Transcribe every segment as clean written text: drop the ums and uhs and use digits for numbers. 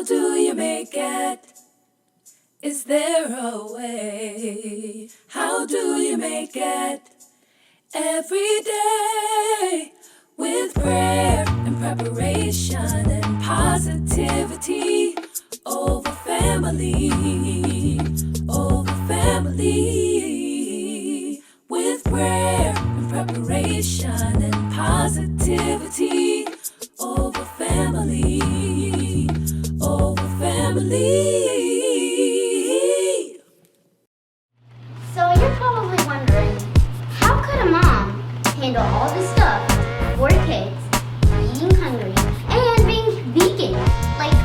How do you make it? Is there a way? How do you make it? Every day with prayer and preparation and positivity over family, over family. With prayer and preparation and positivity over family, over family. So you're probably wondering, how could a mom handle all this stuff, 4 kids, being hungry, and being vegan? Like,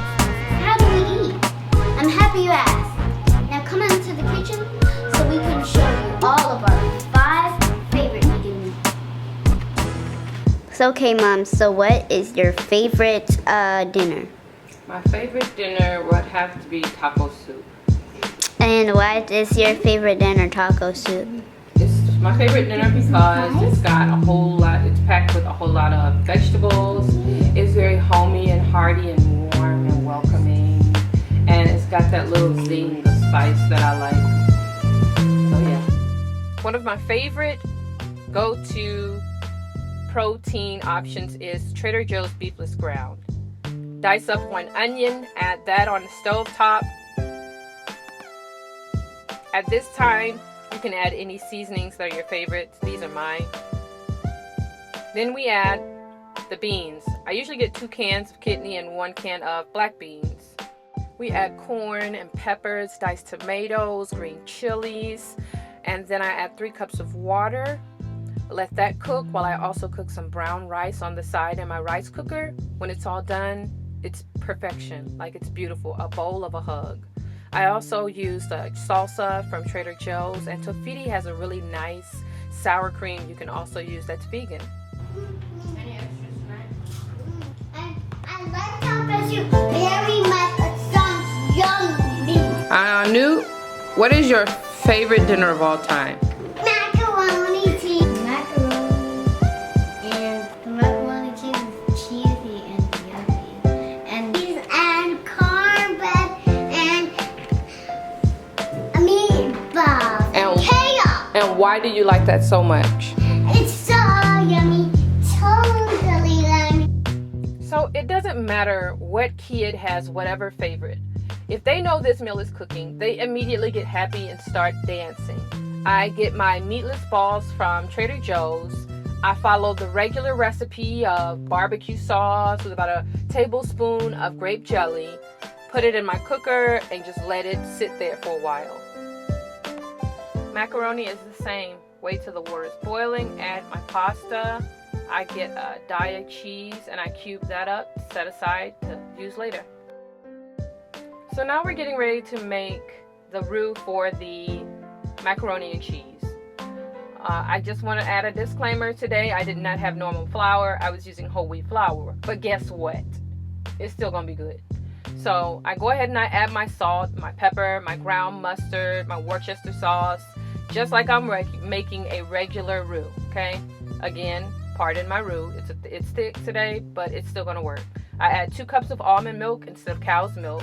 how do we eat? I'm happy you asked. Now come on to the kitchen so we can show you all of our 5 favorite vegan meals. So okay, Mom, so what is your favorite dinner? My favorite dinner would have to be taco soup. And why is your favorite dinner taco soup? It's my favorite dinner because it's got a whole lot, it's packed with a whole lot of vegetables. It's very homey and hearty and warm and welcoming. And it's got that little zing, the spice that I like. So yeah. One of my favorite go-to protein options is Trader Joe's beefless ground. Dice up 1 onion, add that on the stove top. At this time, you can add any seasonings that are your favorites. These are mine. Then we add the beans. I usually get 2 cans of kidney and 1 can of black beans. We add corn and peppers, diced tomatoes, green chilies, and then I add 3 cups of water. Let that cook while I also cook some brown rice on the side in my rice cooker. When it's all done, it's perfection. Like, it's beautiful, a bowl of a hug. I also use the salsa from Trader Joe's, and Tofiti has a really nice sour cream you can also use that's vegan. Any extra snacks? I like taco soup very much. It sounds yummy. Newt, what is your favorite dinner of all time? Macaroni cheese. Macaroni. And the macaroni cheese is cheesy and yummy. And cheese and cornbread and meatballs. And chaos. And why do you like that so much? It's so yummy. Totally yummy. So it doesn't matter what kid has whatever favorite. If they know this meal is cooking, they immediately get happy and start dancing. I get my meatless balls from Trader Joe's. I follow the regular recipe of barbecue sauce with about a tablespoon of grape jelly. Put it in my cooker and just let it sit there for a while. Macaroni is the same. Wait till the water is boiling, add my pasta. I get a Daiya cheese and I cube that up, set aside to use later. So now we're getting ready to make the roux for the macaroni and cheese. I just want to add a disclaimer today. I did not have normal flour. I was using whole wheat flour. But guess what? It's still going to be good. So I go ahead and I add my salt, my pepper, my ground mustard, my Worcester sauce, just like I'm making a regular roux, okay? Again, pardon my roux. It's thick today, but it's still going to work. I add 2 cups of almond milk instead of cow's milk.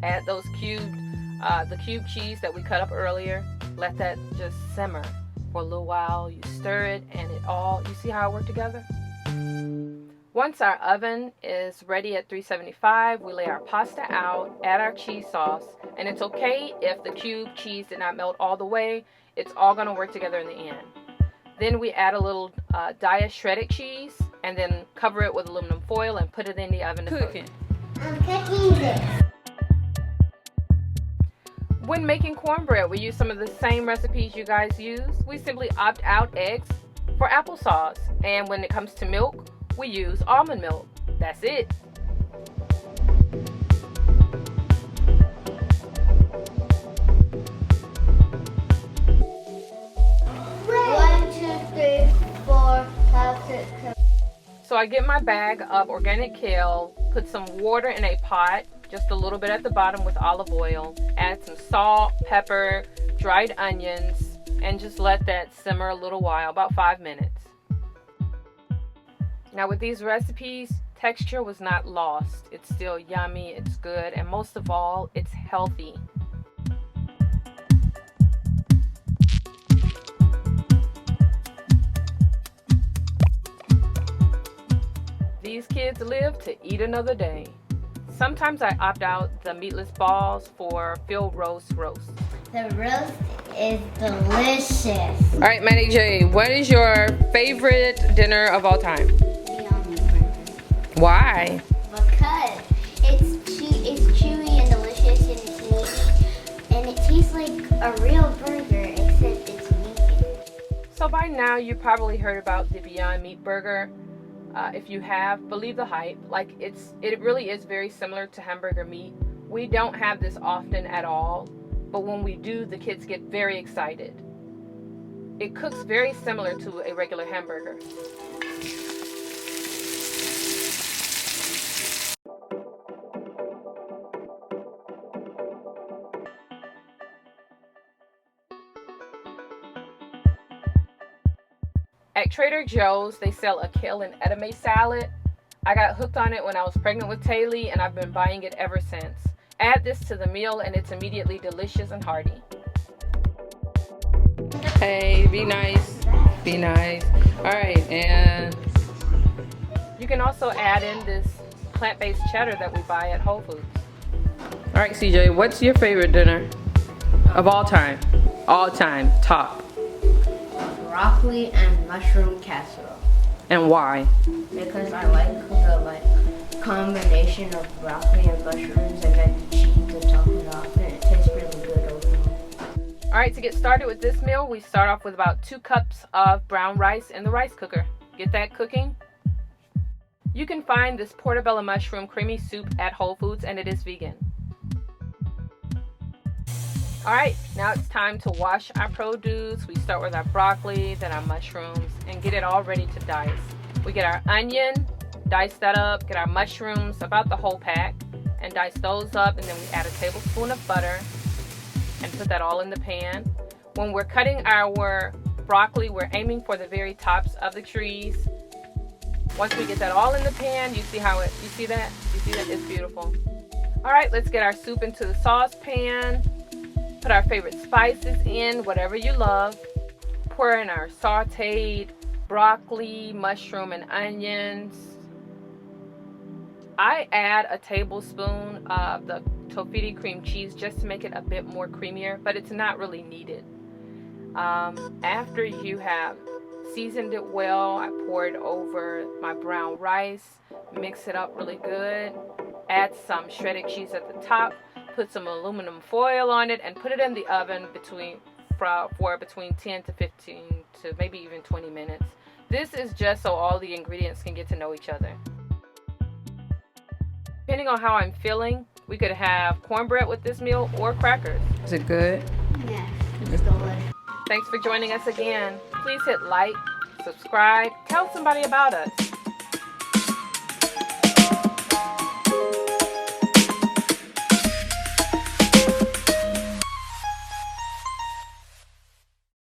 Add those the cube cheese that we cut up earlier. Let that just simmer for a little while. You stir it and you see how it works together? Once our oven is ready at 375, we lay our pasta out, add our cheese sauce, and it's okay if the cube cheese did not melt all the way. It's all going to work together in the end. Then we add a little Daiya shredded cheese and then cover it with aluminum foil and put it in the oven to cook. I'm cooking this. When making cornbread, we use some of the same recipes you guys use. We simply opt out eggs for applesauce. And when it comes to milk, we use almond milk. That's it. One, two, three, four, 5, 6, 7. So I get my bag of organic kale, put some water in a pot, just a little bit at the bottom with olive oil, add some salt, pepper, dried onions, and just let that simmer a little while, about 5 minutes. Now with these recipes, texture was not lost. It's still yummy, it's good, and most of all, it's healthy. These kids live to eat another day. Sometimes I opt out the meatless balls for field roast. The roast is delicious. All right, Manny J, what is your favorite dinner of all time? Beyond Meat Burger. Why? Because it's chewy and delicious and it's meaty and it tastes like a real burger except it's vegan. So by now you probably heard about the Beyond Meat Burger. If you have, believe the hype. Like it really is very similar to hamburger meat. We don't have this often at all, but when we do, the kids get very excited. It cooks very similar to a regular hamburger. At Trader Joe's, they sell a kale and edamame salad. I got hooked on it when I was pregnant with Taylor, and I've been buying it ever since. Add this to the meal, and it's immediately delicious and hearty. Hey, be nice. Be nice. All right, and you can also add in this plant-based cheddar that we buy at Whole Foods. All right, CJ, what's your favorite dinner of all time? All time, top. Broccoli and mushroom casserole. And why? Because I like the combination of broccoli and mushrooms and then the cheese to top it off, and it tastes really good overall. All right, to get started with this meal, we start off with about 2 cups of brown rice in the rice cooker. Get that cooking. You can find this portobello mushroom creamy soup at Whole Foods, and it is vegan. All right, now it's time to wash our produce. We start with our broccoli, then our mushrooms, and get it all ready to dice. We get our onion, dice that up, get our mushrooms, about the whole pack, and dice those up, and then we add a tablespoon of butter and put that all in the pan. When we're cutting our broccoli, we're aiming for the very tops of the trees. Once we get that all in the pan, you see that? It's beautiful. All right, let's get our soup into the saucepan. Put our favorite spices in, whatever you love. Pour in our sauteed broccoli, mushroom, and onions. I add a tablespoon of the Tofiti cream cheese just to make it a bit more creamier, but it's not really needed. After you have seasoned it well, I pour it over my brown rice, mix it up really good, add some shredded cheese at the top, put some aluminum foil on it, and put it in the oven for between 10 to 15 to maybe even 20 minutes. This is just so all the ingredients can get to know each other. Depending on how I'm feeling, we could have cornbread with this meal or crackers. Is it good? Yeah, it's delicious. Thanks for joining us again. Please hit like, subscribe, tell somebody about us.